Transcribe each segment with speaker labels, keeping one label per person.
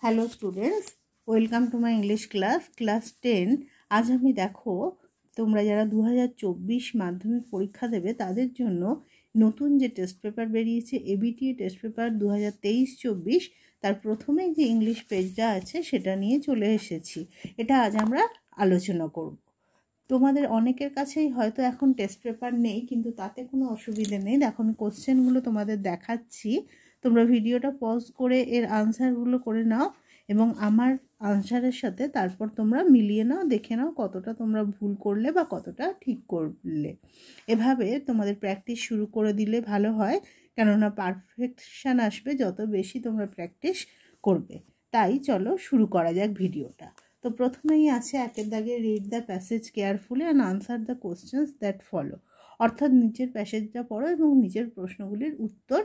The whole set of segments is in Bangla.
Speaker 1: Hello students, welcome to my English class 10। আজ আমি দেখো তোমরা যারা 2024 মাধ্যমিক পরীক্ষা দেবে তাদের জন্য নতুন যে টেস্ট পেপার বেরিয়েছে এবিটি টেস্ট পেপার 2023-24, তার প্রথমেই যে ইংলিশ পেজটা আছে সেটা নিয়ে চলে এসেছি। এটা আজ আমরা আলোচনা করব। তোমাদের অনেকের কাছেই হয়তো এখন টেস্ট পেপার নেই, কিন্তু তাতে কোনো অসুবিধে নেই। এখন কোশ্চেনগুলো তোমাদের দেখাচ্ছি, তোমরা ভিডিওটা পজ করে এর আনসারগুলো করে নাও এবং আমার আনসারের সাথে তারপর তোমরা মিলিয়ে নাও, দেখে নাও কতটা তোমরা ভুল করলে বা কতটা ঠিক করলে। এভাবে তোমাদের প্র্যাকটিস শুরু করে দিলে ভালো হয়, কেননা পারফেকশান আসবে যত বেশি তোমরা প্র্যাকটিস করবে। তাই চলো শুরু করা যাক ভিডিওটা। তো প্রথমেই আছে একের দাগে read the passage carefully and answer the questions that follow, অর্থাৎ নিচের প্যাসেজটা পড়ো এবং নিচের প্রশ্নগুলির উত্তর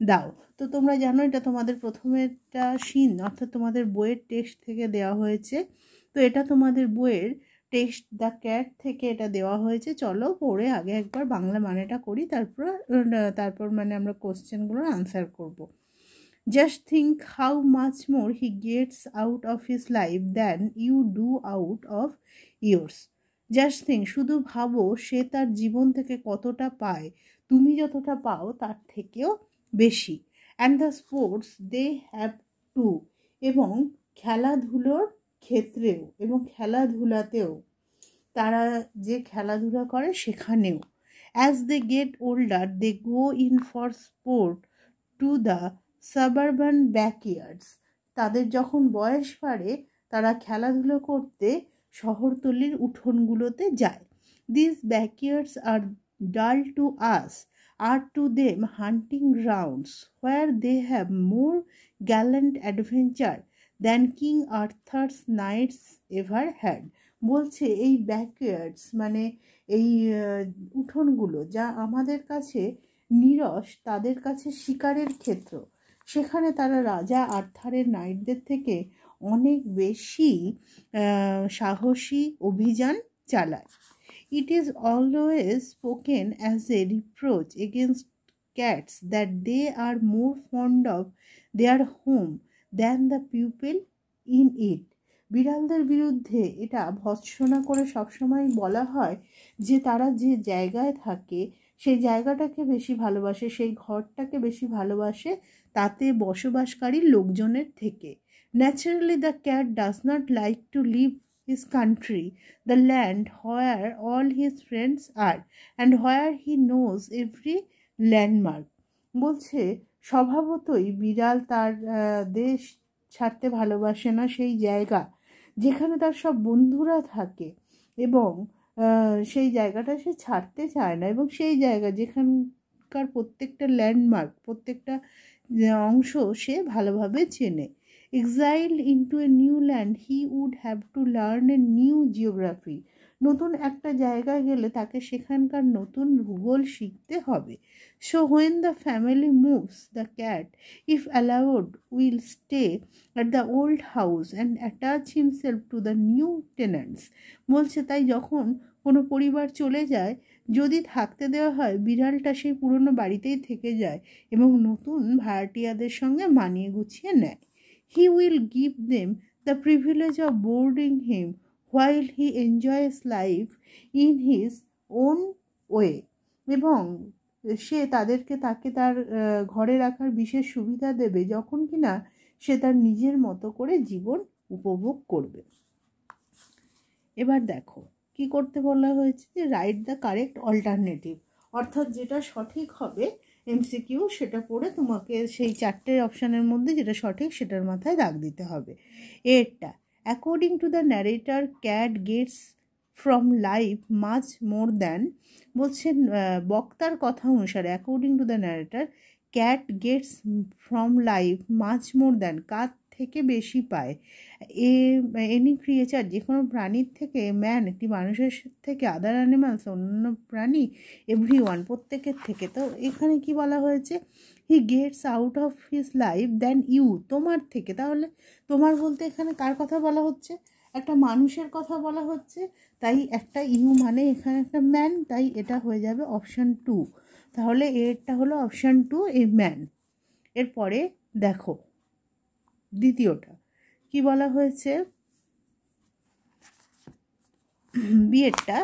Speaker 1: দাও। তো তোমরা জানো এটা তোমাদের প্রথমেরটা সিন, অর্থাৎ তোমাদের বইয়ের টেক্সট থেকে দেওয়া হয়েছে। তো এটা তোমাদের বইয়ের টেক্সট দ্য ক্যাট থেকে এটা দেওয়া হয়েছে। চলো পড়ে আগে একবার বাংলা মানেটা করি, তারপর মানে আমরা কোশ্চেনগুলোর আনসার করব। Just think how much more he gets out of his life than you do out of yours. Just think, শুধু ভাবো সে তার জীবন থেকে কতটা পায় তুমি যতটা পাও তার থেকেও বেশি। And the sports they have to, এবং খেলাধুলোর ক্ষেত্রেও এবং খেলাধুলাতেও, তারা যে খেলাধুলা করে সেখানেও। As they get older they go in for sport to the suburban backyards, তাদের যখন বয়স বাড়ে তারা খেলাধুলো করতে শহরতলির উঠোনগুলোতে যায়। This backyards are dull to us, are to them hunting grounds where they have more gallant adventure than King Arthur's knights ever had. বলছে এই ব্যাকইয়ার্ডস মানে এই উঠোনগুলো যা আমাদের কাছে নীরস, তাদের কাছে শিকারের ক্ষেত্র। সেখানে তারা রাজা আর্থারের নাইটদের থেকে অনেক বেশি সাহসী অভিযান চালায়। It is always spoken as a reproach against cats that they are more fond of their home than the people in it. বিড়ালদের বিরুদ্ধে এটা ভৎসনা করে সবসময় বলা হয় যে তারা যে জায়গায় থাকে সেই জায়গাটাকে বেশি ভালোবাসে, সেই ঘরটাকে বেশি ভালোবাসে তাতে বসবাসকারী লোকজনের থেকে। Naturally the cat does not like to leave his country, the land where all his friends are and where he knows every landmark. বলছে স্বভাবতই বিড়াল তার দেশ ছাড়তে ভালোবাসে না, সেই জায়গা যেখানে তার সব বন্ধুরা থাকে, এবং সেই জায়গাটা সে ছাড়তে চায় না, এবং সেই জায়গা যেখানকার প্রত্যেকটা ল্যান্ডমার্ক, প্রত্যেকটা অংশ সে ভালোভাবে চেনে। Exile into a new land he would have to learn a new geography, নতুন একটা জায়গায় গেলে তাকে সেখানকার নতুন ভূগোল শিখতে হবে। So when the family moves the cat if allowed will stay at the old house and attach himself to the new tenants. বলছে তাই যখন কোনো পরিবার চলে যায়, যদি থাকতে দেওয়া হয় বিড়ালটা সেই পুরনো বাড়িতেই থেকে যায় এবং নতুন ভাড়াটিয়াদের সঙ্গে মানিয়ে গুছিয়ে নেয়। He will give them the privilege of boarding him while he enjoys life in his own way, এবং সে তাকে তার ঘরে রাখার বিশেষ সুবিধা দেবে যখন কিনা সে তার নিজের মতো করে জীবন উপভোগ করবে। এবার দেখো কি করতে বলা হয়েছে, যে রাইট দ্য কারেক্ট অল্টারনেটিভ, অর্থাৎ যেটা সঠিক হবে এমসিকিউ সেটা পড়ে তোমাকে সেই 4টে অপশানের মধ্যে যেটা সঠিক সেটার মাথায় দাগ দিতে হবে। এরটা according to the narrator cat gets from life much more than, বলছেন বক্তার কথা অনুসারে according to the narrator cat gets from life much more than, কার থেকে বেশি পায় এনি ক্রিয়েচার, যে কোনো প্রাণীর থেকে, ম্যান একটি মানুষের থেকে, আদার অ্যানিমালস অন্য প্রাণী, এভরিওয়ান প্রত্যেকের থেকে। তো এখানে কি বলা হয়েছে, he gets out of his life than you, তোমার থেকে। তাহলে তোমার বলতে এখানে কার কথা বলা হচ্ছে, একটা মানুষের কথা বলা হচ্ছে, তাই একটা ইউ মানে এখানে একটা ম্যান, তাই এটা হয়ে যাবে অপশান 2। তাহলে এরটা হলো অপশান 2, এ ম্যান। এরপরে দেখো দ্বিতীয়টা, কি বলা হয়েছে, বিয়েরটা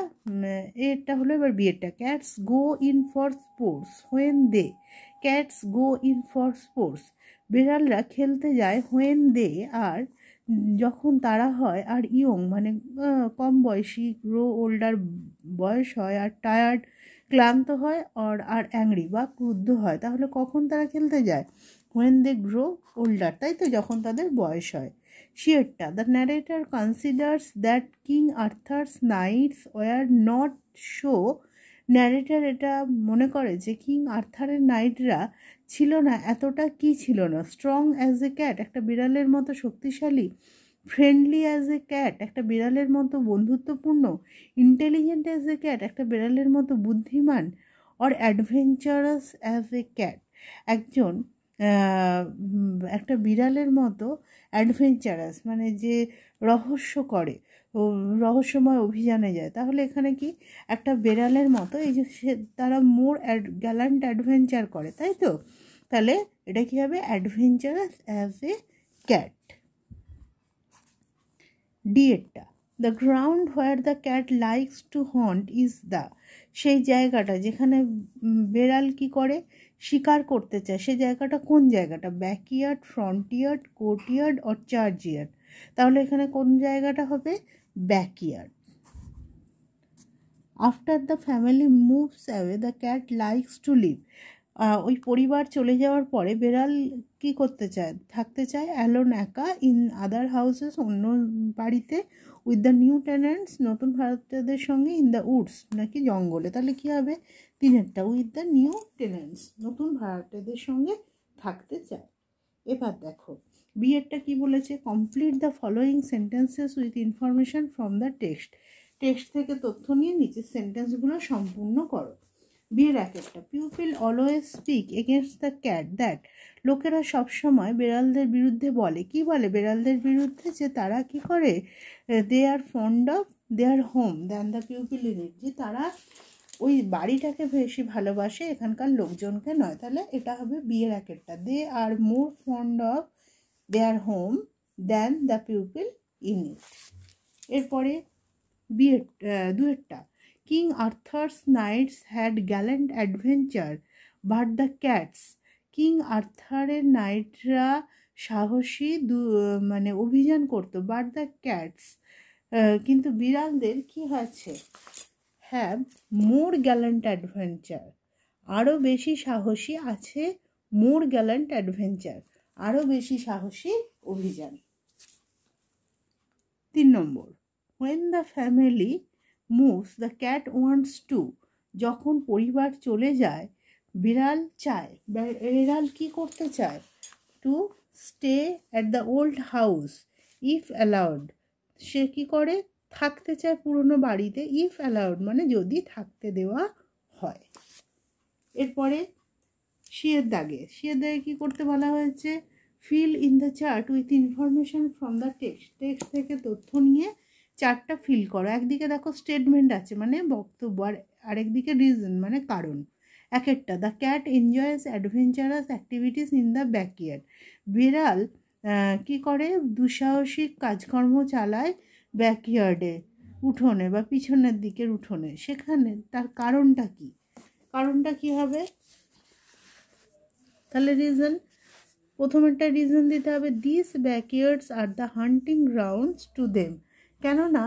Speaker 1: এরটা হলো এবার বিয়েরটা। Cats go in for sports when they, cats go in for sports, বিড়ালরা খেলতে যায় হোয়েন দে আর যখন তারা হয়, আর ইয়ং মানে কম বয়সী, গ্রো ওল্ডার বয়স হয়, আর টায়ার্ড ক্লান্ত হয়, আর অ্যাংরি বা ক্রুদ্ধ হয়। তাহলে কখন তারা খেলতে যায়? হোয়েন দে গ্রো ওল্ডার, তাই তো, যখন তাদের বয়স হয়। Sheerta, the narrator considers that King Arthur's knights were not so. Narrator এটা মনে করে যে কিং আর্থারের নাইটরা ছিল না এতটা, কি ছিল না, স্ট্রং অ্যাজ এ ক্যাট, একটা বিড়ালের মতো শক্তিশালী, ফ্রেন্ডলি অ্যাজ এ ক্যাট, একটা বিড়ালের মতো বন্ধুত্বপূর্ণ, ইন্টেলিজেন্ট অ্যাজ এ ক্যাট, একটা বিড়ালের মতো বুদ্ধিমান, or adventurous as a cat, একজন একটা বিড়ালের মতো অ্যাডভেঞ্চারাস মানে যে রহস্য করে, রহস্যময় অভিযানে যায়। তাহলে এখানে কি একটা বিড়ালের মতো, এই যে তারা মোর গ্যালান্ট অ্যাডভেঞ্চার করে, তাই তো, তাহলে এটা কী হবে? Adventurous as a cat. ডিএরটা, the ground where the cat likes to hunt is the, সেই জায়গাটা যেখানে বেড়াল কি করে? শিকার করতে চায়, সেই জায়গাটা কোন জায়গাটা? Backyard, front yard, courtyard or churchyard. তাহলে এখানে কোন জায়গাটা হবে? Backyard. After the family moves away the cat likes to live, ওই পরিবার চলে যাওয়ার পরে বেড়াল কি করতে চায়? থাকতে চায় অ্যালোন, একা, ইন আদার হাউসেস, অন্য বাড়িতে, উইথ দ্য নিউ টেন্যান্টস, নতুন ভাড়াটেদের সঙ্গে, ইন দ্য উডস নাকি জঙ্গলে। তাহলে কী হবে? তিনেরটা, উইথ দ্য নিউ টেন্যান্টস, নতুন ভাড়াটেদের সঙ্গে থাকতে চায়। এবার দেখো বিয়েরটা কি বলেছে, complete the following sentences with information from the text, text থেকে তথ্য নিয়ে নিচের সেন্টেন্সগুলো সম্পূর্ণ করো। বিয়ের এক একটা, pupil always speak against the cat that, লোকেরা সবসময় বেড়ালদের বিরুদ্ধে বলে, কি বলে বেড়ালদের বিরুদ্ধে? যে তারা কি করে, they are fond of their home than the pupil in it, যে তারা ওই বাড়িটাকে বেশি ভালোবাসে এখানকার লোকজনকে নয়। তাহলে এটা হবে বিয়ের এক একটা, they are more fond of their home than the pupil in it. এরপরে বিয়ের দুয়েরটা, King Arthur's knights had gallant adventure but the cats, King আর্থারের নাইটরা সাহসী মানে অভিযান করতো, বাট দ্য ক্যাটস, কিন্তু বিড়ালদের কি হয়েছে? হ্যাভ মোর গ্যালেন্ট অ্যাডভেঞ্চার, আরও বেশি সাহসী আছে, মোর গ্যালেন্ট অ্যাডভেঞ্চার, আরও বেশি সাহসী অভিযান। 3 নম্বর, when the family moves the cat wants to, যখন পরিবার চলে যায় বিড়াল চায়, বিড়াল কি করতে চায়? To stay at the old house if allowed, সে কি করে? থাকতে চায় পুরনো বাড়িতে, ইফ অ্যালাউড মানে যদি থাকতে দেওয়া হয়। এরপরে শিয়ের দাগে কী করতে বলা হয়েছে? Fill in the chart with information from the text, text থেকে তথ্য নিয়ে চার্টটা ফিল করো। একদিকে দেখো স্টেটমেন্ট আছে মানে বক্তব্য, আর আরেকদিকে রিজন মানে কারণ। এক একটা, the cat enjoys adventurous activities in the backyard, বিড়াল কী করে? দুঃসাহসিক কাজকর্ম চালায় ব্যাকইয়ার্ডে, উঠোনে বা পিছনের দিকের উঠোনে। সেখানে তার কারণটা কি? কারণটা কি হবে? তাহলে রিজন, প্রথমেরটা রিজন দিতে হবে, this backyards are the hunting grounds to them, কেননা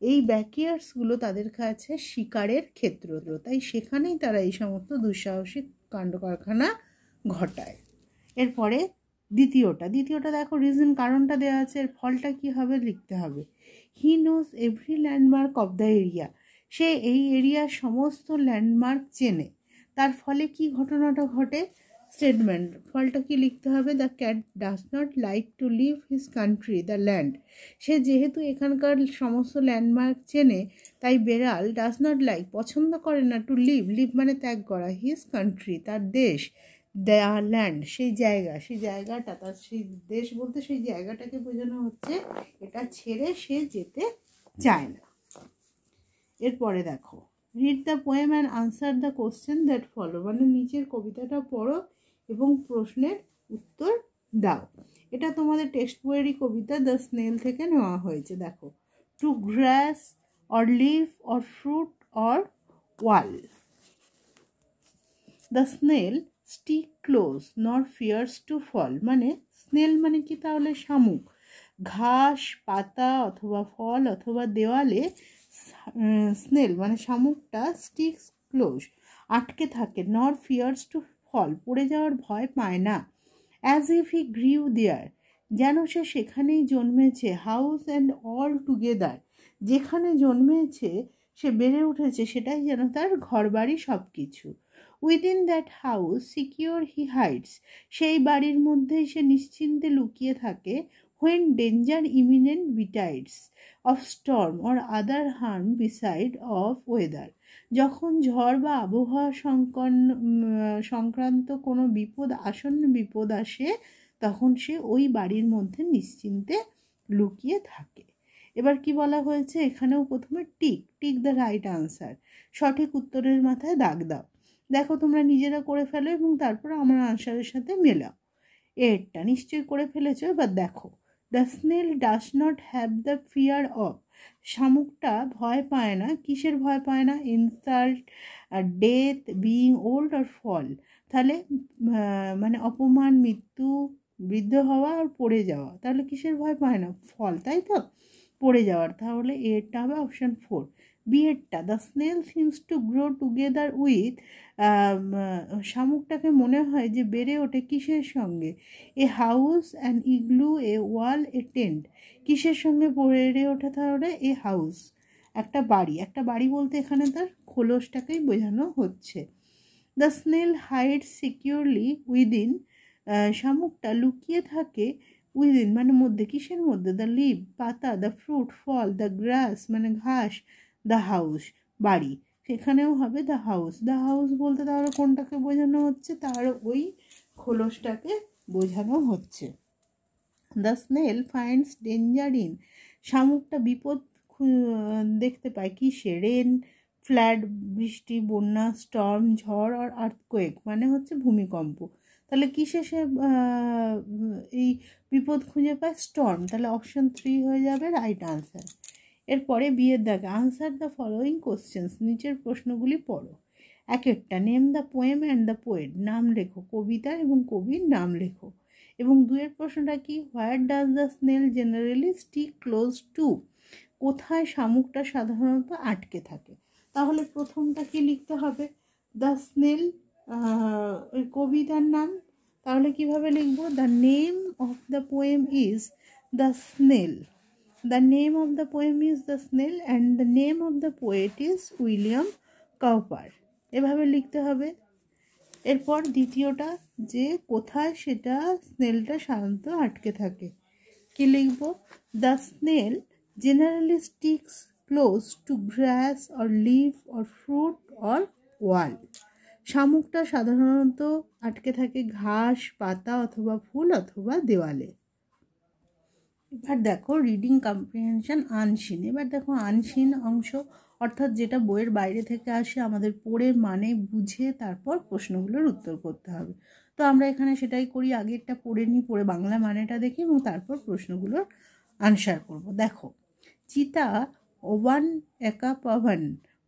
Speaker 1: এই ব্যাকইয়ার্ডসগুলো তাদের কাছে শিকারের ক্ষেত্র, তাই সেখানেই তারা এই সমস্ত দুঃসাহসিক কাণ্ড কারখানা ঘটায়। এরপরে দ্বিতীয়টা দেখো রিজন, কারণটা দেওয়া আছে, এর ফলটা কি হবে লিখতে হবে। He knows every landmark of the area, সে এই এরিয়ার সমস্ত ল্যান্ডমার্ক চেনে, তার ফলে কি ঘটনাটা ঘটে? স্টেটমেন্ট, ফলটা কি লিখতে হবে? The cat does not like to leave his country the land, সে যেহেতু এখানকার সমস্ত ল্যান্ডমার্ক চেনে তাই বেড়াল ডাজ নট লাইক পছন্দ করে না, টু লিভ মানে ত্যাগ করা, হিজ কান্ট্রি তার দেশ, দ্য ল্যান্ড সেই জায়গাটা তার, সেই দেশ বলতে সেই জায়গাটাকে বোঝানো হচ্ছে, এটা ছেড়ে সে যেতে চায় না। এরপরে দেখো, read the poem and answer the question that follow, মানে নিচের কবিতাটা পড়ো এবং প্রশ্নের উত্তর দাও। এটা তোমাদের টেক্সট বইয়েরই কবিতা দ্য স্নেল থেকে নেওয়া হয়েছে। দেখো, to grass or leave or fruit or wall, the snail stick close nor fears to fall. মানে স্নেল মানে কি তাহলে? শামুক। ঘাস, পাতা অথবা ফল অথবা দেওয়ালে স্নেল মানে শামুকটা স্টিক্স ক্লোজ আটকে থাকে, নর ফিয়ার্স টু ফল পড়ে যাওয়ার ভয় পায় না। অ্যাজ ইফ হি গ্রিউ দেয়ার, যেন সে সেখানেই জন্মেছে। হাউস অ্যান্ড অল টুগেদার, যেখানে জন্মেছে সে বেড়ে উঠেছে সেটাই যেন তার ঘরবাড়ি সব কিছু। Within that house secure he hides, সেই বাড়ির মধ্যেই সে নিশ্চিন্তে লুকিয়ে থাকে। When danger imminent betides of storm or other harm beside of weather, যখন ঝড় বা আবহাওয়া সংক্রান্ত কোনো আসন্ন বিপদ আসে তখন সে ওই বাড়ির মধ্যে নিশ্চিন্তে লুকিয়ে থাকে। এবার কি বলা হয়েছে এখানেও? প্রথমে টিক দ্য রাইট আনসার, সঠিক উত্তরের মাথায় দাগ দাও। দেখো তোমরা নিজেরা করে ফেলো এবং তারপর আমার আনসারের সাথে মেলাও। এরটা নিশ্চয়ই করে ফেলেছো। এবার দেখো, the snail does not have the fear of, শামুকটা ভয় পায় না। কিসের ভয় পায় না? ইনসাল্ট, ডেথ, বিইং ওল্ড আর ফল। তাহলে মানে অপমান, মৃত্যু, বৃদ্ধ হওয়া আর পড়ে যাওয়া। তাহলে কিসের ভয় পায় না? ফল, তাই তো, পড়ে যাওয়ার। তাহলে এরটা হবে অপশান 4। বিয়েরটা, the snail seems to grow together with, শামুকটাকে মনে হয় যে বেড়ে ওঠে কিসের সঙ্গে? A house, an igloo, a wall, a tent. কিসের সঙ্গে বেড়ে ওঠে তাহলে? এ হাউস, একটা বাড়ি। একটা বাড়ি বলতে এখানে তার খোলসটাকেই বোঝানো হচ্ছে। The snail hide securely within, শামুকটা লুকিয়ে থাকে উইদিন মানে মধ্যে। কিসের মধ্যে? দ্য লিভ পাতা, দ্য ফ্রুট ফল, দ্য গ্রাস মানে ঘাস, দ্য হাউস বাড়ি। সেখানেও হবে দ্য হাউস। দ্য হাউস বলতে তাহলে কোনটাকে বোঝানো হচ্ছে? তার ওই খোলসটাকে বোঝানো হচ্ছে। The snail finds danger in, শামুকটা বিপদ দেখতে পায় কিসে? রেন, ফ্ল্যাড বৃষ্টি, বন্যা, স্টর্ম ঝড়, আর আর্থকোয়েক মানে হচ্ছে ভূমিকম্প। তাহলে কিসে সে এই বিপদ খুঁজে পায়? স্টর্ম। তাহলে অপশান 3 হয়ে যাবে রাইট আনসার। এরপরে বিয়ের দাগে, আনসার দ্য ফলোয়িং কোশ্চেন্স, নিচের প্রশ্নগুলি পড়ো। একটা, name the poem and the poet, নাম লেখো, কবিতা এবং কবির নাম লেখো। এবং 2 প্রশ্নটা কি? Where does the snail generally stick close two, কোথায় শামুকটা সাধারণত আটকে থাকে। তাহলে প্রথমটা কি লিখতে হবে? দ্য স্নেল, ওই কবিতার নাম। তাহলে কিভাবে লিখবো? The name of the poem is the snail, the name of the poem is the snail and the name of the poet is William Cowper. এভাবে লিখতে হবে। এরপর দ্বিতীয়টা, যে কোথায় সেটা স্নেলটা সাধারণত আটকে থাকে, কি লিখবো? The snail generally sticks close to grass or leave or fruit or wall, শামুকটা সাধারণত আটকে থাকে ঘাস, পাতা অথবা ফুল অথবা দেওয়ালে। এবার দেখো রিডিং কম্প্রিহেনশন আনসিন। এবার দেখো আনসিন অংশ, অর্থাৎ যেটা বইয়ের বাইরে থেকে আসে, আমাদের পড়ে মানে বুঝে তারপর প্রশ্নগুলোর উত্তর করতে হবে। তো আমরা এখানে সেটাই করি, আগেরটা পড়ে নিই, পড়ে বাংলা মানেটা দেখি এবং তারপর প্রশ্নগুলোর আনসার করব। দেখো, চিতা ওয়ান একা Pavan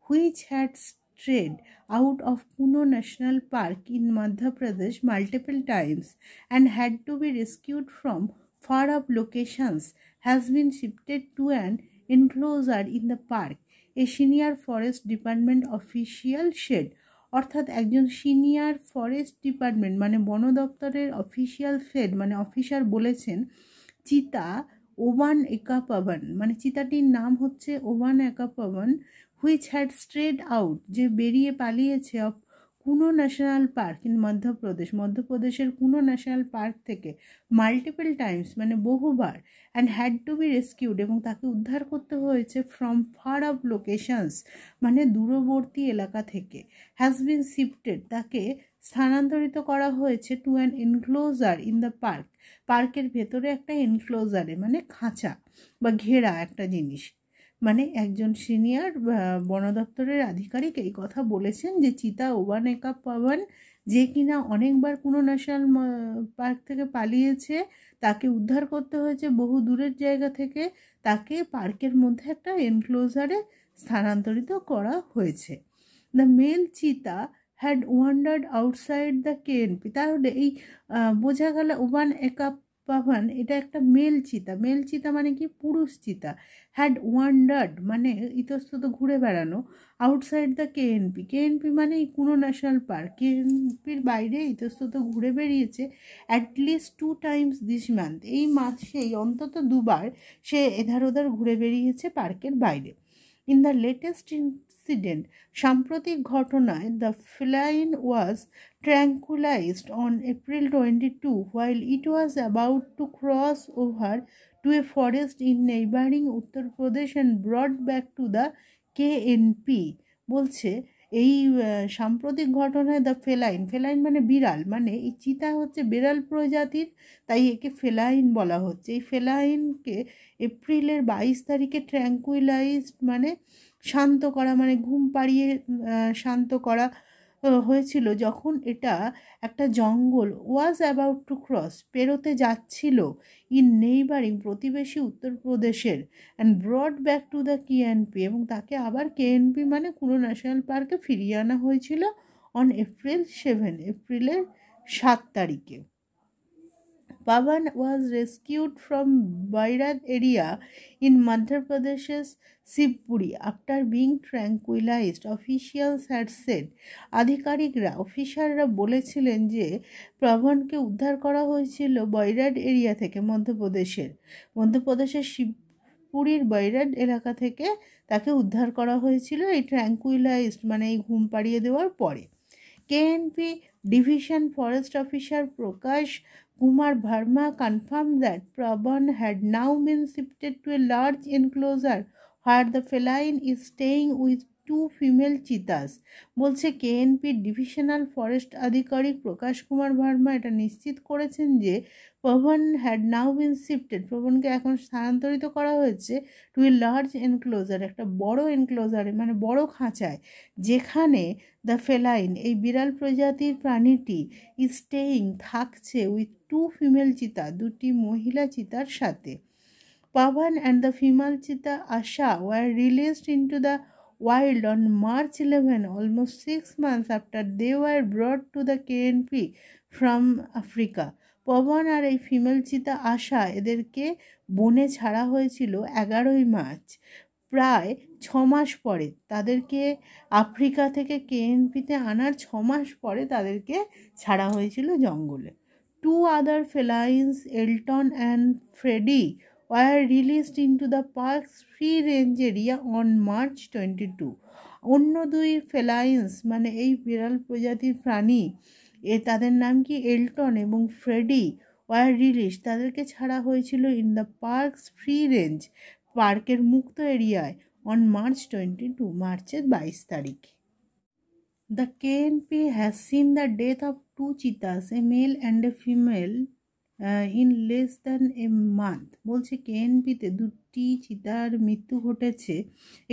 Speaker 1: which had strayed out of Puno National Park in Madhya Pradesh multiple times and had to be rescued from far-off locations has been shifted to an enclosure in the park, a senior forest department official said. অর্থাৎ একজন সিনিয়র ফরেস্ট ডিপার্টমেন্ট মানে বন দপ্তরের অফিসিয়াল সেড মানে অফিসার বলেছেন, চিতা ওভান একা পাবন মানে চিতাটির নাম হচ্ছে ওভান একা পাবন, হুইচ হ্যাড স্ট্রেড আউট যে বেরিয়ে পালিয়েছে, অফ কুনো ন্যাশনাল পার্ক ইন মধ্যপ্রদেশ মধ্যপ্রদেশের কুনো ন্যাশনাল পার্ক থেকে, মাল্টিপল টাইমস মানে বহুবার, and had to B rescued এবং তাকে উদ্ধার করতে হয়েছে, ফ্রম ফার অফ লোকেশনস মানে দূরবর্তী এলাকা থেকে, হ্যাজ বিন শিফটেড তাকে স্থানান্তরিত করা হয়েছে, to an enclosure in the park পার্কের ভেতরে একটা এনক্লোজারে মানে খাঁচা বা ঘেরা একটা জিনিস। মানে একজন সিনিয়র বন দপ্তরের আধিকারিক এই কথা বলেছেন যে চিতা ওভান একা পাবন যে কিনা অনেকবার কোনো ন্যাশনাল পার্ক থেকে পালিয়েছে, তাকে উদ্ধার করতে হয়েছে বহু দূরের জায়গা থেকে, তাকে পার্কের মধ্যে একটা এনক্লোজারে স্থানান্তরিত করা হয়েছে। দ্য মেল চিতা had wandered outside the KNP. তাহলে এই বোঝা গেল ওয়ান একাপ পাভান এটা একটা মেল চিতা। মেল চিতা মানে কি? পুরুষ চিতা। হ্যাড ওয়ান্ডার্ড মানে ইতস্তত ঘুরে বেড়ানো, আউটসাইড দ্য কেএনপি। কেএনপি মানে কোনো ন্যাশনাল পার্ক, কেএনপির বাইরে ইতস্তত ঘুরে বেরিয়েছে অ্যাটলিস্ট 2 times দিস মান্থ। এই মাসেই অন্তত 2 বার সে এধার ওধার ঘুরে বেরিয়েছে পার্কের বাইরে। ইন দ্য লেটেস্ট ইনসিডেন্ট, সাম্প্রতিক ঘটনায়, the feline was tranquilized on April 22 while it was about to cross over to a forest in neighboring Uttar Pradesh and brought back to the KNP। বলছে এই সাম্প্রতিক ঘটনায় দ্য ফেলাইন, ফেলাইন মানে বিড়াল, মানে এই চিতা হচ্ছে বিড়াল প্রজাতির, তাই একে ফেলাইন বলা হচ্ছে। এই ফেলাইনকে এপ্রিলের 22 তারিখে ট্র্যাঙ্কুইলাইজড মানে শান্ত করা, মানে ঘুম পাড়িয়ে শান্ত করা হয়েছিল যখন এটা একটা জঙ্গল ওয়াজ অ্যাবাউট টু ক্রস পেরোতে যাচ্ছিল ইন নেইবারিং প্রতিবেশী উত্তরপ্রদেশের and brought back to the KNP, এবং তাকে আবার কেএনপি মানে কোনো ন্যাশনাল পার্কে ফিরিয়ে আনা হয়েছিল অন April 7, এপ্রিলের 7 তারিখে। Pavan was rescued from Bairad area in Madhya Pradesh's Shivpuri after being tranquilized, officials had said। আধিকারিকরা, অফিসাররা বলেছিলেন যে পাভানকে উদ্ধার করা হয়েছিল বৈরাট এরিয়া থেকে, মধ্যপ্রদেশের শিবপুরীর বৈরাট এলাকা থেকে তাকে উদ্ধার করা হয়েছিল এই ট্র্যাঙ্কুইলাইজড মানে এই ঘুম পাড়িয়ে দেওয়ার পরে। KNP division forest officer Prakash Kumar Verma confirmed that Pavan had now been shifted to a large enclosure where the feline is staying with 2 female cheetahs। বলছে কেএনপি ডিভিশনাল ফরেস্ট আধিকারিক প্রকাশ কুমার ভার্মা এটা নিশ্চিত করেছেন যে Pavan had now been shifted, পাভানকে এখন স্থানান্তরিত করা হয়েছে টু এ লার্জ এনক্লোজার, একটা বড় এনক্লোজারে মানে বড় খাঁচায়, যেখানে দ্য ফেলাইন এই বিড়াল প্রজাতির প্রাণীটি স্টেইং থাকছে উইথ 2 ফিমেল চিতা, 2টি মহিলা চিতার সাথে। Pavan and the female cheetah Asha were released into the wild on March 11, almost 6 months after they were brought to the KNP from Africa। Pawan আর এই ফিমেল চিতা আশা এদেরকে বনে ছাড়া হয়েছিল 11ই মার্চ, প্রায় 6 মাস পরে। তাদেরকে আফ্রিকা থেকে কেএনপিতে আনার 6 মাস পরে তাদেরকে ছাড়া হয়েছিল জঙ্গলে। 2 other felines, Elton and Freddie, were released into the park's free range area on March 22। অন্য 2 ফেলাইন্স মানে এই বিড়াল প্রজাতির প্রাণী তাদের নাম কি? এলটন এবং ফ্রেডি, ওয়ার রিলিজ তাদেরকে ছাড়া হয়েছিল in the parks free range পার্কের মুক্ত এরিয়ায় অন March 22, মার্চের 22 তারিখ। The KNP has seen the death of 2 cheetahs, a male and a female, in less than a month। বলছে কেএনপিতে 2টি চিতার মৃত্যু ঘটেছে,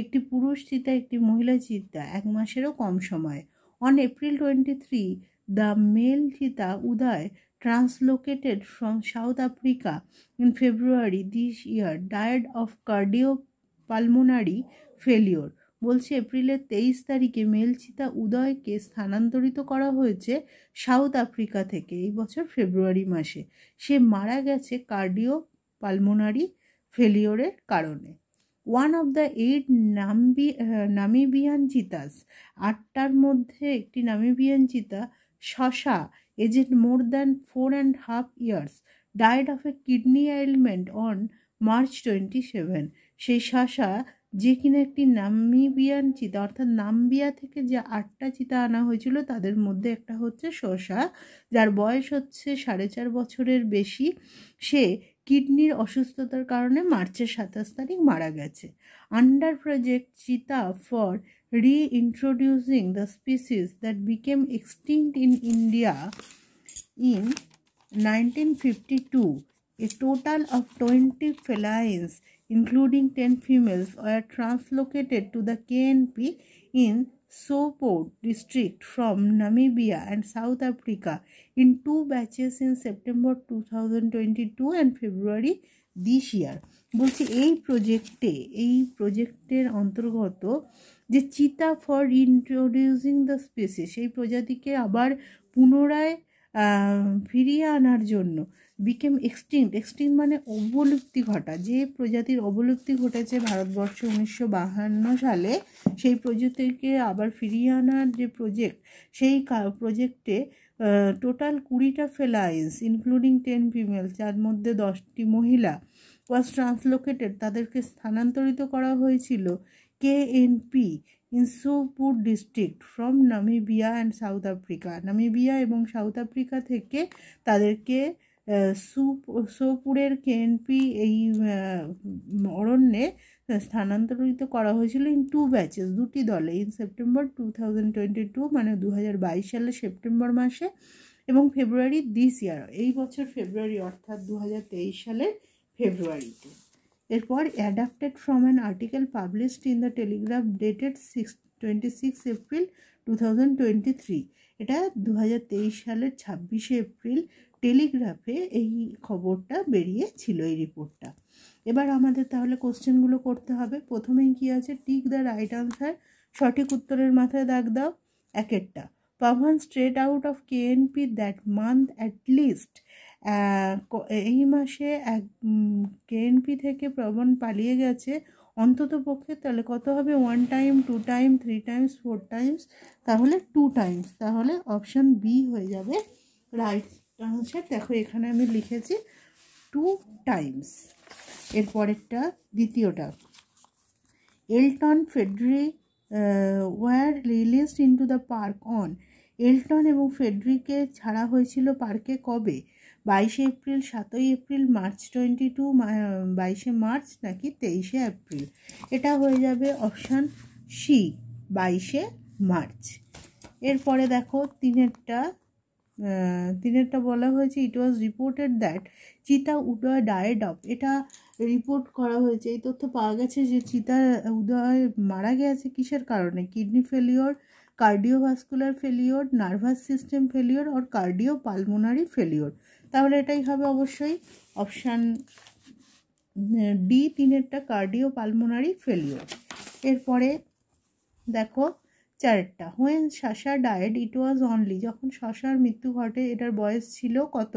Speaker 1: একটি পুরুষ চিতা একটি মহিলা চিতা 1 মাসেরও কম সময়। On April 23, the male cheetah Uday, translocated from South Africa in February this year, died of cardiopulmonary failure। বলছে এপ্রিলের 23 তারিখে মেল চিতা উদয়কে স্থানান্তরিত করা হয়েছে সাউথ আফ্রিকা থেকে এই বছর ফেব্রুয়ারি মাসে। সে মারা গেছে কার্ডিও পালমোনারি ফেলিওরের কারণে। One of the 8 Namibian cheetahs, 8টার মধ্যে একটি নামিবিয়ান চিতা Sasha, aged more than 4.5 years, died of a kidney ailment on March 27। সেই শশা যে কিনা একটি নামিবিয়ান চিতা, অর্থাৎ নাম্বিয়া থেকে যে 8টা চিতা আনা হয়েছিল তাদের মধ্যে একটা হচ্ছে শশা, যার বয়স হচ্ছে 4.5 বছরের বেশি। সে কিডনির অসুস্থতার কারণে মার্চের 27 তারিখ মারা গেছে। Under Project Cheetah for reintroducing the species that became extinct in India in 1952, a total of 20 felines, including 10 females, were translocated to the KNP in Sopot district from Namibia and South Africa in 2 batches in September 2022 and February this year. বলছি এই প্রজেক্টের অন্তর্গত যে চিতা ফর ইন্ট্রোডিউসিং দ্য স্পেসিস, সেই প্রজাতিকে আবার পুনরায় ফিরিয়ে আনার জন্য বিকেম এক্সটিংক্ট মানে অবলুপ্তি ঘটা, যে প্রজাতির অবলুপ্তি ঘটেছে ভারতবর্ষে 1952 সালে, সেই প্রজাতিকে আবার ফিরিয়ে আনার যে প্রজেক্ট, সেই প্রজেক্টে টোটাল 20টা ফেলাইন্স ইনক্লুডিং 10 ফিমেলস, যার মধ্যে 10টি মহিলা, ওয়াজ ট্রান্সলোকেটেড, তাদেরকে স্থানান্তরিত করা হয়েছিল KNP in Sheopur district from Namibia and South Africa. Namibia এবং সাউথ আফ্রিকা থেকে তাদেরকে সোপুরের কেএনপি এই অরণ্যে স্থানান্তরিত করা হয়েছিল ইন 2 ব্যাচেস, 2টি দলে, ইন সেপ্টেম্বর 2022 মানে 2022 সালে সেপ্টেম্বর মাসে, এবং ফেব্রুয়ারি দিস ইয়ার, এই বছর ফেব্রুয়ারি অর্থাৎ 2023 সালের ফেব্রুয়ারিতে। এরপর adapted from an article published in the Telegraph dated 26 April 2023। এটা 2023 সালের 26 এপ্রিল টেলিগ্রাফে এই খবরটা বেরিয়েছিল, এই রিপোর্টটা। এবার আমাদের তাহলে কোশ্চেনগুলো করতে হবে। প্রথমেই কি আছে, টিক দ্য রাইট আনসার, সঠিক উত্তরের মাথায় দাগ দাও। একেরটা, Pavan strayed out of KNP that month at least, এই মাসে এক কেএনপি থেকে প্রবণ পালিয়ে গেছে অন্তত পক্ষে, তাহলে কত হবে, 1 টাইম, 2 টাইম, 3 টাইমস, 4 টাইমস, তাহলে 2 টাইমস, তাহলে অপশান বি হয়ে যাবে রাইট আনসার। দেখো এখানে আমি লিখেছি 2 টাইমস। এরপরেরটা, দ্বিতীয়টা, এলটন ফেডরি were released into the park on, Elton এবং ফেডরিকে ছাড়া হয়েছিল পার্কে কবে, 22 এপ্রিল, 7 এপ্রিল, মার্চ 22, 22 মার্চ নাকি 23 এপ্রিল। এটা হয়ে যাবে অপশান সি, 22 মার্চ। এরপরে দেখো তিনেরটা বলা হয়েছে, ইট ওয়াজ রিপোর্টেড দ্যাট চিতা উদয় ডায়েড অফ, এটা রিপোর্ট করা হয়েছে, এই তথ্য পাওয়া গেছে যে চিতা উদয় মারা গেছে কিসের কারণে, kidney failure, cardiovascular failure, nervous system failure আর কার্ডিও পালমোনারি ফেলিওর। তাহলে এটাই হবে অবশ্যই অপশান ডি, তিনেরটা, কার্ডিও পালমোনারি ফেলিওর। এরপরে দেখো চারেরটা, when Sasha died it was only, যখন শশার মৃত্যু ঘটে এটার বয়স ছিল কত,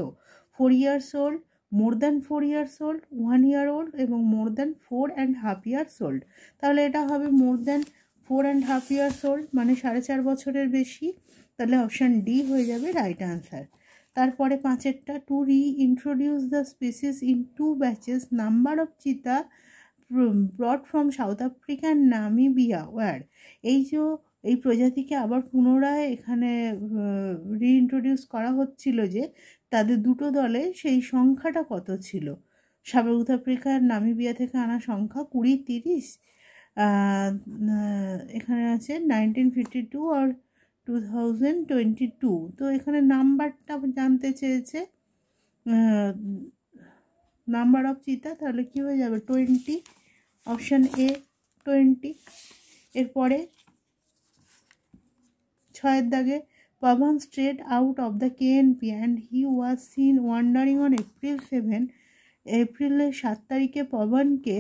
Speaker 1: 4 years old, more than 4 years old, 1 year old এবং মোর দ্যান 4.5 years old। তাহলে এটা হবে মোর দ্যান 4.5 years old, মানে 4.5 বছরের বেশি, তাহলে অপশান ডি হয়ে যাবে রাইট আনসার। তারপরে পাঁচেরটা, to reintroduce the species in 2 batches, number of cheetah brought from South Africa and Namibia were, এই প্রজাতিকে আবার পুনরায় এখানে রিইন্ট্রোডিউস করা হচ্ছিল যে তাদের 2টো দলে, সেই সংখ্যাটা কত ছিল, সাউথ আফ্রিকা আর নামিবিয়া থেকে আনা সংখ্যা 20-30, এখানে আছে 1952 আর 2022। তো এখানে নাম্বারটা জানতে চেয়েছে, নাম্বার অফ চিতা, তাহলে কী হয়ে যাবে 20, অপশান এ 20। এরপরে 6 দাগে, Pavan strayed out of the KNP and he was seen wandering on April 7, এপ্রিলের 7 তারিখে পবনকে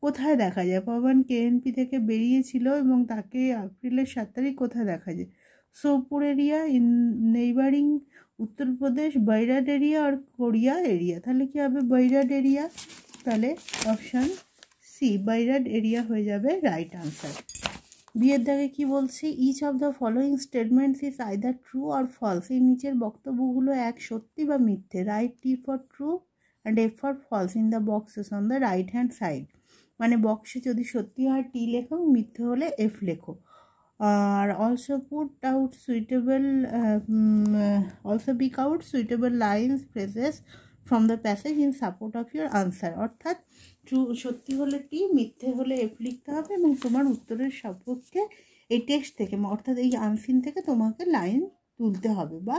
Speaker 1: কোথায় দেখা যায়, পবন কেএনপি থেকে বেরিয়েছিল এবং তাকে এপ্রিলের 7 তারিখ কোথায় দেখা যায়, Sheopur area, in neighbouring Uttar Pradesh, Bairat area আর কোরিয়া এরিয়া। তাহলে কি হবে, বৈরাট এরিয়া, তাহলে অপশান সি, বৈরাট এরিয়া হয়ে যাবে রাইট আনসার। বিয়ের দাগে কি বলছে, each of the following statements is either true or false, এই নিচের বক্তব্যগুলো এক সত্যি বা মিথ্যে, right T for true and F for false in the boxes on the right hand side, মানে বক্সে যদি সত্যি হয় টি লেখো, মিথ্যে হলে এফ লেখো। আর also pick out suitable lines phrases from the passage in support of your answer, অর্থাৎ ট্রু সত্যি হলে টি, মিথ্যে হলে এফ লিখতে হবে এবং তোমার উত্তরের সপক্ষে এই টেক্সট থেকে, অর্থাৎ এই আনসিন থেকে তোমাকে লাইন তুলতে হবে বা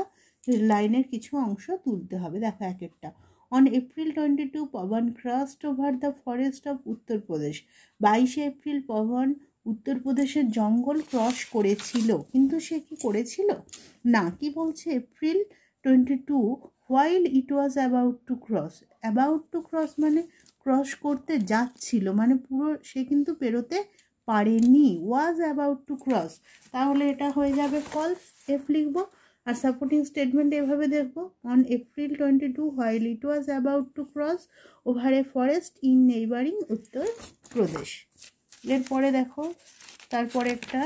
Speaker 1: লাইনের কিছু অংশ তুলতে হবে। দেখো একেরটা, on April 22 Pavan crossed over the forest of Uttar Pradesh, 22 April Pavan উত্তরপ্রদেশের জঙ্গল ক্রস করেছিল, কিন্তু সে কি করেছিল না, কি বলছে April 22 while it was about to cross মানে ক্রস করতে যাচ্ছিল, মানে পুরো সে কিন্তু পেরোতে পারেনি, was about to cross, তাহলে এটা হয়ে যাবে ফলস, এফ লিখবো। আর সাপোর্টিং স্টেটমেন্ট এভাবে দেখবো, on April 22 while it was about to cross over a forest in neighboring Uttar Pradesh. এরপরে দেখো তারপরে একটা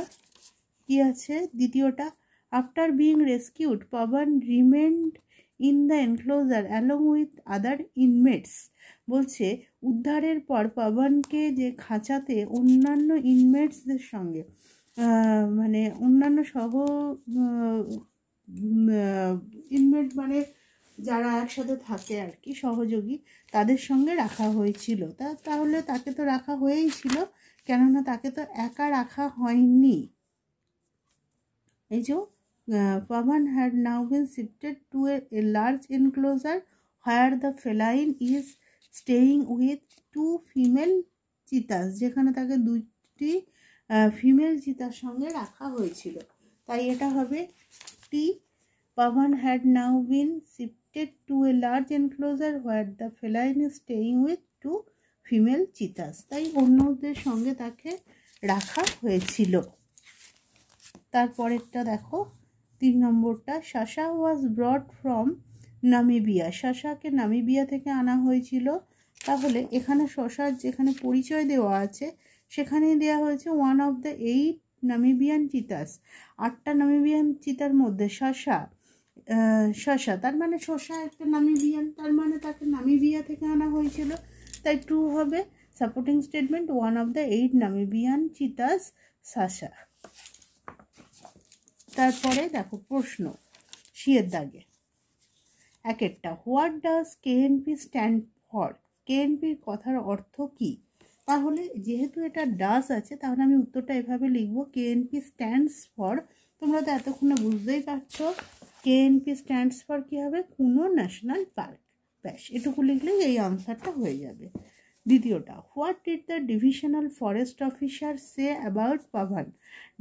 Speaker 1: কি আছে, দ্বিতীয়টা, after being rescued Pavan রিমেন্ড in the enclosure along with other inmates, বলছে উদ্ধারের পর পাবনকে যে খাঁচাতে অন্যান্য ইনমেটসদের সঙ্গে মানে অন্যান্য সহ ইনমেট মানে যারা একসাথে থাকে আর কি সহযোগী, তাদের সঙ্গে রাখা হয়েছিল। তাহলে তাকে তো রাখা হয়েই ছিল, কেননা তাকে তো একা রাখা হয়নি। এই যে পাবন had now been shifted to a large enclosure where the feline is staying with two female cheetahs, যেখানে তাকে দুটি ফিমেল চিতার সঙ্গে রাখা হয়েছিল। তাই এটা হবে টি, পাবন had now been shifted to a large enclosure where the feline is staying with two female cheetahs, তাই অন্যদের সঙ্গে তাকে রাখা হয়েছিল। তারপরেরটা দেখো 3 নম্বরটা, শাসা ওয়াজ ব্রট ফ্রম নামিবিয়া, শাসাকে নামিবিয়া থেকে আনা হয়েছিল। তাহলে এখানে শশার যেখানে পরিচয় দেওয়া আছে সেখানেই দেওয়া হয়েছে one of the 8 Namibian cheetahs, 8টা নামিবিয়ান চিতার মধ্যে শশা, তার মানে শশা একটা নামিবিয়ান, তার মানে তাকে নামিবিয়া থেকে আনা হয়েছিল, তাই ট্রু হবে। Supporting statement, one of the 8 Namibian cheetahs Sasha. তারপরে দেখো প্রশ্ন শিয়ের দাগে এক একটা, what does KNP stand for, কেএনপির কথার অর্থ কি? তাহলে যেহেতু এটা ডাজ আছে তাহলে আমি উত্তরটা এভাবে লিখবো, কেএনপি স্ট্যান্ডস ফর, তোমরা তো এতক্ষণে বুঝতেই পারছো কেএনপি স্ট্যান্ডস ফর কী হবে, কুনো ন্যাশনাল পার্ক, ব্যাস এটুকু লিখলেই এই আনসারটা হয়ে যাবে। দ্বিতীয়টা, what did the divisional forest officer say about Pavan,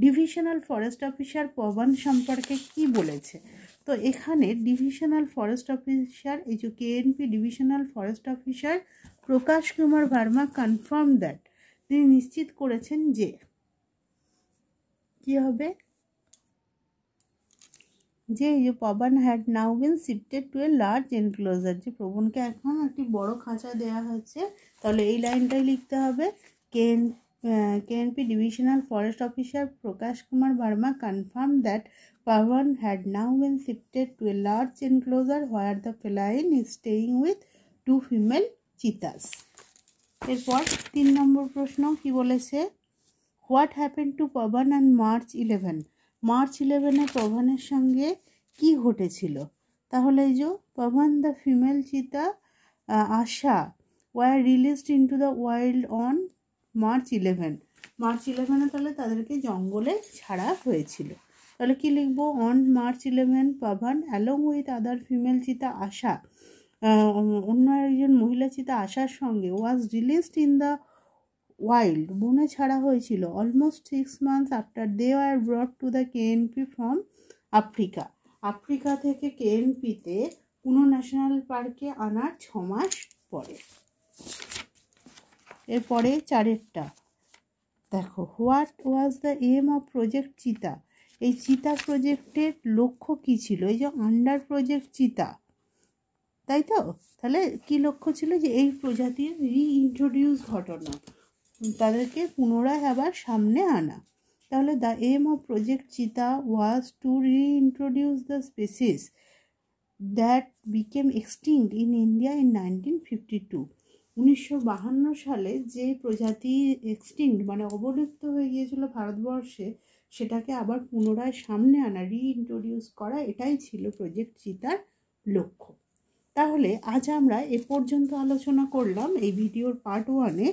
Speaker 1: divisional forest officer Pavan সম্পর্কে কি বলেছে? তো এখানে ডিভিশনাল ফরেস্ট অফিসার, এই যে KNP divisional forest officer Prakash Kumar Verma confirm that, তিনি নিশ্চিত করেছেন যে কি হবে, যে এই যে Pavan had now been shifted to a large enclosure, যে প্রবণকে এখন একটি বড় খাঁচা দেওয়া হয়েছে। তাহলে এই লাইনটাই লিখতে হবে, KNP divisional forest officer Prakash Kumar Verma confirm that Pavan had now been shifted to a large enclosure where the feline is staying with 2 female cheetahs. এরপর 3 নম্বর প্রশ্ন কি বলেছে, what happen to Pavan on March 11, March 11-এ পাবনের সঙ্গে কি ঘটেছিল? তাহলে এই যে পাবন the female cheetah Asha were released into the wild on March 11, March 11-এ তাহলে তাদেরকে জঙ্গলে ছাড়া হয়েছিল। তাহলে কি লিখবো, on March 11 Pavan along with other female cheetah Asha, অন্য একজন মহিলা চিতা আশার সঙ্গে was released in the wild, বনে ছাড়া হয়েছিল, almost 6 months after they are brought to the KNP from Africa, Africa থেকে কেএনপিতে পুনো ন্যাশনাল পার্কে আনার 6 মাস পরে। এরপরে 4টা দেখো, what was the aim of project cheetah, এই চিতা প্রজেক্টের লক্ষ্য কী ছিল? এই যে আন্ডার প্রজেক্ট চিতা, তাই তো, তাহলে কি লক্ষ্য ছিল, যে এই প্রজাতির রিইন্ট্রোডিউস ঘটনা, তাদেরকে পুনরায় আবার সামনে আনা। তাহলে the aim of project Cheetah was to reintroduce the species that became extinct in India in 1952, 1952 সালে যে প্রজাতি এক্সটিংক্ট মানে অবলুপ্ত হয়ে গিয়েছিল ভারতবর্ষে, সেটাকে আবার পুনরায় সামনে আনা, রিইন্ট্রোডিউস করা, এটাই ছিল প্রজেক্ট চিতার লক্ষ্য। তাহলে আজ আমরা এ পর্যন্ত আলোচনা করলাম এই ভিডিওর পার্ট 1-এ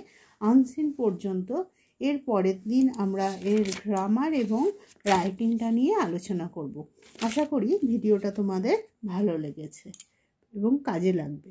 Speaker 1: আনসিন পর্যন্ত। এর পরের দিন আমরা এর গ্রামার এবং রাইটিংটা নিয়ে আলোচনা করব। আশা করি ভিডিওটা তোমাদের ভালো লেগেছে এবং কাজে লাগবে।